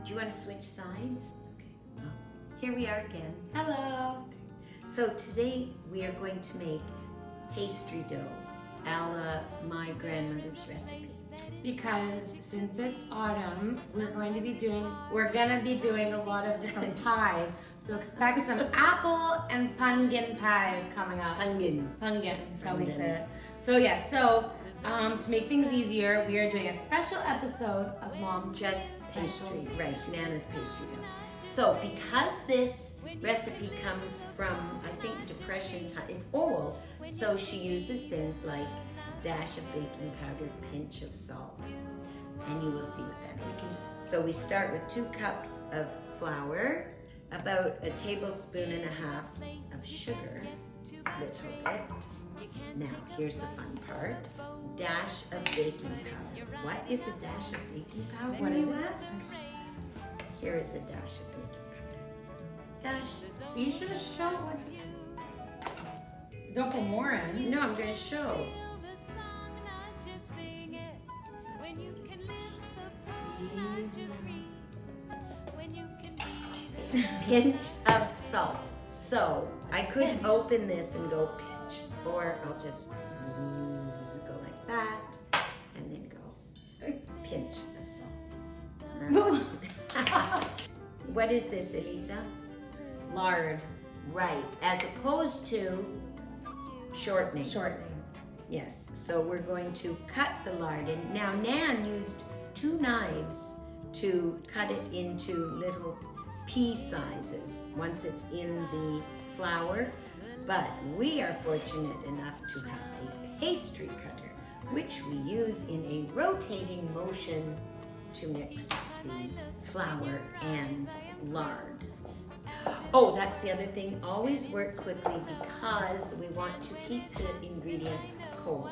Do you want to switch sides? Okay. Oh, here we are again. Hello. So today we are going to make pastry dough, a la my grandmother's recipe. Because since it's autumn, we're gonna be doing a lot of different pies. So expect some apple and pumpkin pies coming up. Pumpkin. That's how we say it. So yeah, to make things easier, we are doing a special episode of Mom's Just pastry, right, Nana's pastry dough. So because this recipe comes from, I think, Depression time, it's old, so she uses things like dash of baking powder, pinch of salt, and you will see what that is. So we start with 2 cups of flour, about a tablespoon and a half of sugar, little bit. Now, here's the fun part. Dash of baking powder. What is a dash of baking powder? What do is you it? ask? Here is a dash of baking powder. Dash. You should show what. Don't put more in. No, I'm going to show. Pinch of salt. So I could open this and go pinch, or I'll just go like that and then go pinch of salt. What is this, Elisa? Lard. Right, as opposed to shortening. Shortening. Yes, so we're going to cut the lard in. Now, Nan used 2 knives to cut it into little pea sizes once it's in the flour, but we are fortunate enough to have a pastry cutter, which we use in a rotating motion to mix the flour and lard. Oh, that's the other thing. Always work quickly because we want to keep the ingredients cold.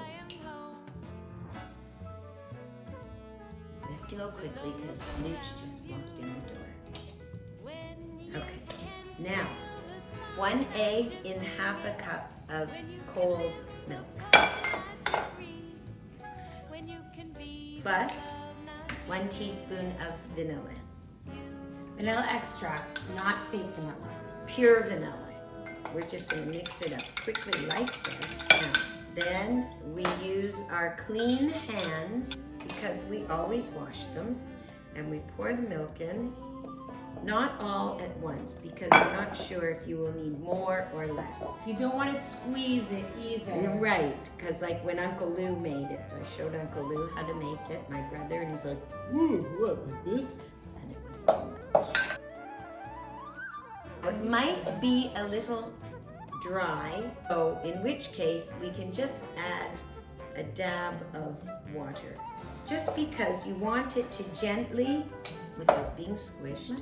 We have to go quickly because Nooch just walked in the door. Okay, now 1 egg in half a cup of cold milk, plus 1 teaspoon of vanilla. Vanilla extract, not fake vanilla. Pure vanilla. We're just going to mix it up quickly like this. Now, then we use our clean hands because we always wash them, and we pour the milk in. Not all at once because we're not sure if you will need more or less. You don't want to squeeze it either. You're right, because like when Uncle Lou made it, I showed Uncle Lou how to make it, my brother, and he's like, "Ooh, what, like this?" And it was too much. It might be a little dry, so in which case we can just add a dab of water. Just because you want it to gently, without being squished,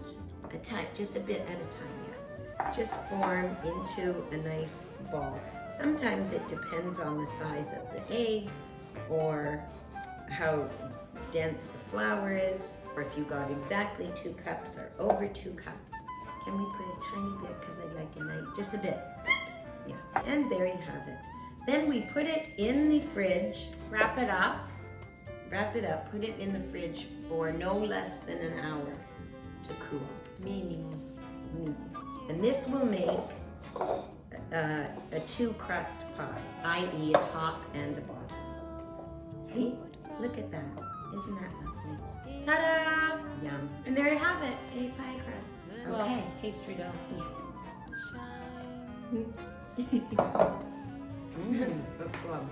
just a bit at a time, yeah. Just form into a nice ball. Sometimes it depends on the size of the egg or how dense the flour is, or if you got exactly 2 cups or over 2 cups. Can we put a tiny bit because I'd like a nice, just a bit. Yeah, and there you have it. Then we put it in the fridge. Wrap it up, put it in the fridge for no less than an hour to cool. Medium. And this will make a 2-crust pie, i.e. a top and a bottom. See? Look at that. Isn't that lovely? Ta-da! Yum. And there you have it, a pie crust. Okay. Well, pastry dough. Good club.